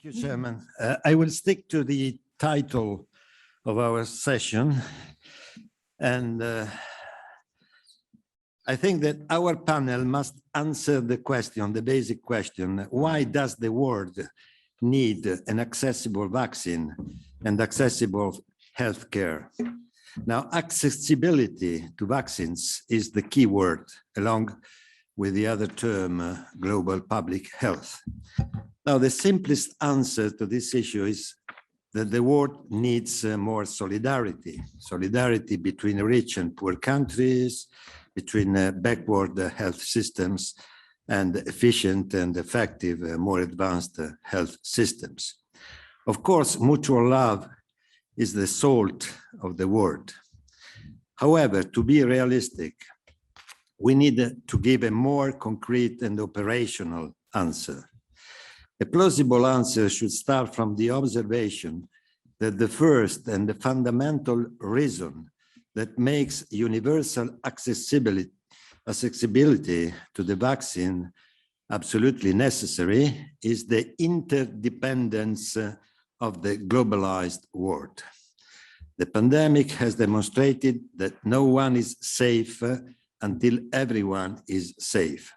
you, Chairman. I will stick to the title of our session. And I think that our panel must answer the question, the basic question, why does the world need an accessible vaccine and accessible healthcare? Now, accessibility to vaccines is the key word, along with the other term, global public health. Now, the simplest answer to this issue is that the world needs more solidarity, solidarity between rich and poor countries, between backward health systems and efficient and effective, more advanced health systems. Of course, mutual love is the salt of the world. However, to be realistic, we need to give a more concrete and operational answer. A plausible answer should start from the observation that the first and the fundamental reason that makes universal accessibility to the vaccine absolutely necessary is the interdependence of the globalized world. The pandemic has demonstrated that no one is safe until everyone is safe.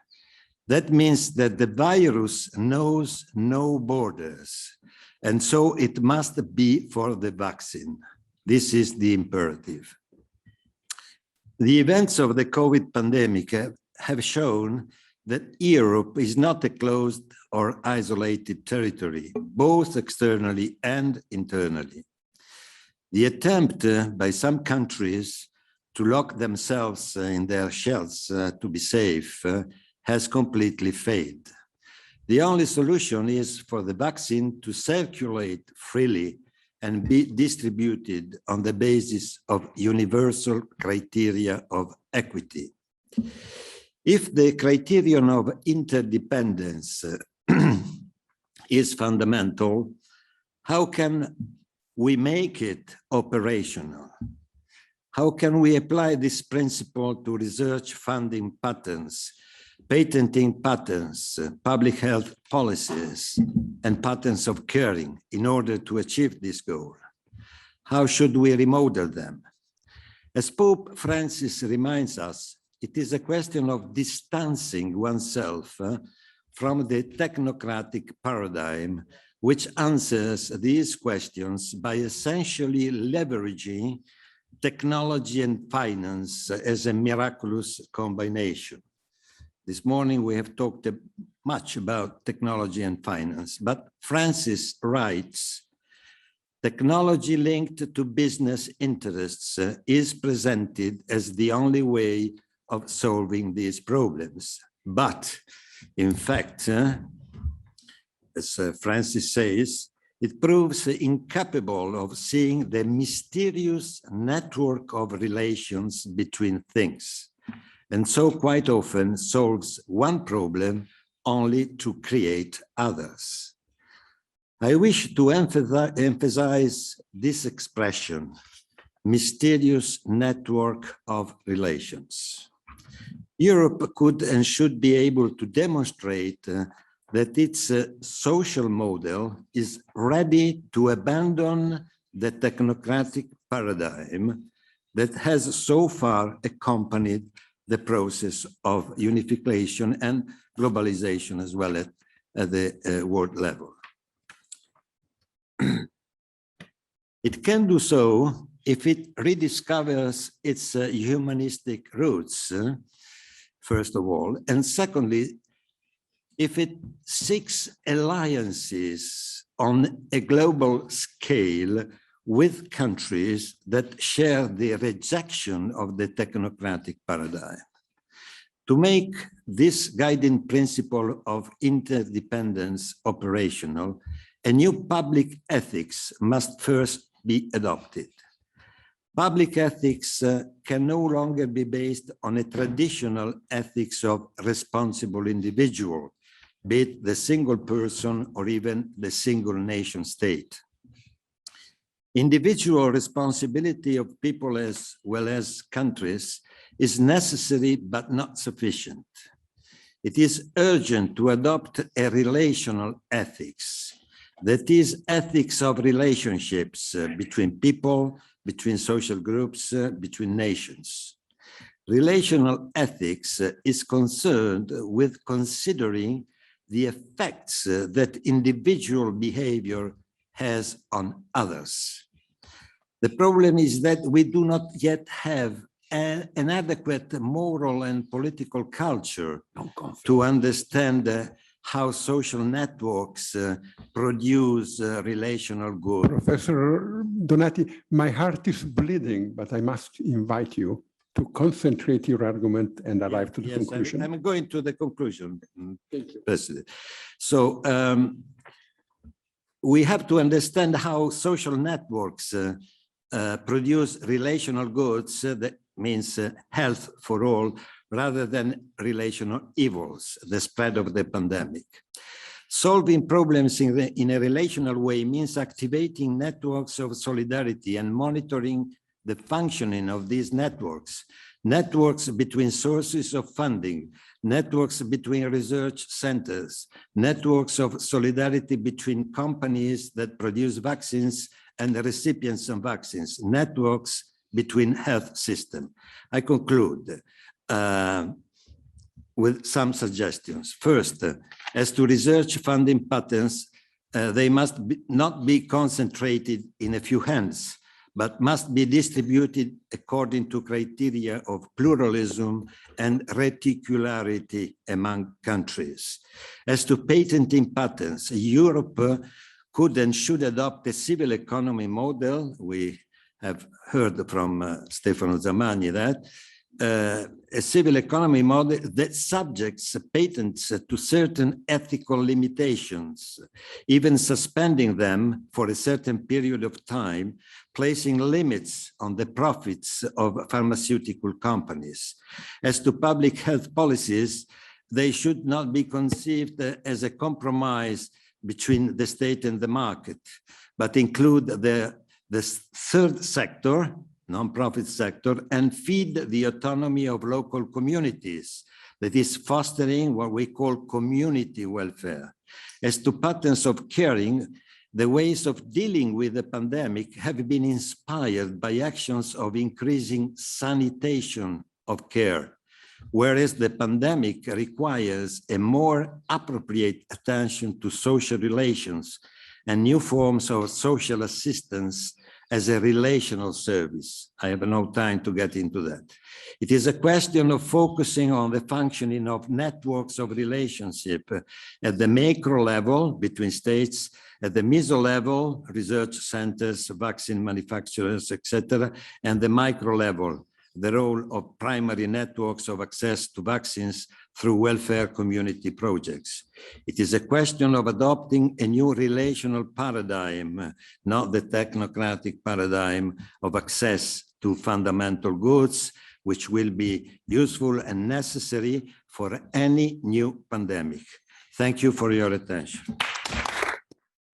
That means that the virus knows no borders, and so it must be for the vaccine. This is the imperative. The events of the COVID pandemic have shown that Europe is not a closed or isolated territory, both externally and internally. The attempt by some countries to lock themselves in their shells to be safe has completely failed. The only solution is for the vaccine to circulate freely and be distributed on the basis of universal criteria of equity. If the criterion of interdependence is fundamental, how can we make it operational? How can we apply this principle to research funding patterns, patenting patterns, public health policies, and patterns of caring in order to achieve this goal? How should we remodel them? As Pope Francis reminds us, it is a question of distancing oneself from the technocratic paradigm which answers these questions by essentially leveraging technology and finance as a miraculous combination. This morning we have talked much about technology and finance, but Francis writes, technology linked to business interests is presented as the only way of solving these problems. But in fact, as Francis says, it proves incapable of seeing the mysterious network of relations between things, and so quite often solves one problem only to create others. I wish to emphasize this expression, mysterious network of relations. Europe could and should be able to demonstrate that its social model is ready to abandon the technocratic paradigm that has so far accompanied the process of unification and globalization as well at the world level. It can do so if it rediscovers its humanistic roots, first of all, and secondly, if it seeks alliances on a global scale with countries that share the rejection of the technocratic paradigm. To make this guiding principle of interdependence operational, a new public ethics must first be adopted. Public ethics can no longer be based on a traditional ethics of responsible individual, be it the single person or even the single nation state. Individual responsibility of people as well as countries is necessary but not sufficient. It is urgent to adopt a relational ethics, That is ethics of relationships between people, between social groups, between nations. Relational ethics is concerned with considering the effects that individual behavior has on others. The problem is that we do not yet have an adequate moral and political culture to understand how social networks produce relational good. Professor Donati, my heart is bleeding, but I must invite you to concentrate your argument and arrive to the conclusion. I'm going to the conclusion, Thank you. President. So we have to understand how social networks produce relational goods, that means health for all, rather than relational evils, the spread of the pandemic. Solving problems in a relational way means activating networks of solidarity and monitoring the functioning of these networks, networks between sources of funding, networks between research centers, networks of solidarity between companies that produce vaccines and the recipients of vaccines, networks between health systems. I conclude with some suggestions. First, as to research funding patterns, they must not be concentrated in a few hands, but must be distributed according to criteria of pluralism and reticularity among countries. As to patenting patterns, Europe could and should adopt a civil economy model. We have heard from Stefano Zamagni that a civil economy model that subjects patents to certain ethical limitations, even suspending them for a certain period of time, placing limits on the profits of pharmaceutical companies. As to public health policies, they should not be conceived as a compromise between the state and the market, but include the third sector, non-profit sector, and feed the autonomy of local communities, that is fostering what we call community welfare. As to patterns of caring, the ways of dealing with the pandemic have been inspired by actions of increasing sanitation of care, whereas the pandemic requires a more appropriate attention to social relations and new forms of social assistance as a relational service. I have no time to get into that. It is a question of focusing on the functioning of networks of relationship at the macro level between states, at the meso level, research centers, vaccine manufacturers, etc., and the micro level, the role of primary networks of access to vaccines through welfare community projects. It is a question of adopting a new relational paradigm, not the technocratic paradigm of access to fundamental goods, which will be useful and necessary for any new pandemic. Thank you for your attention.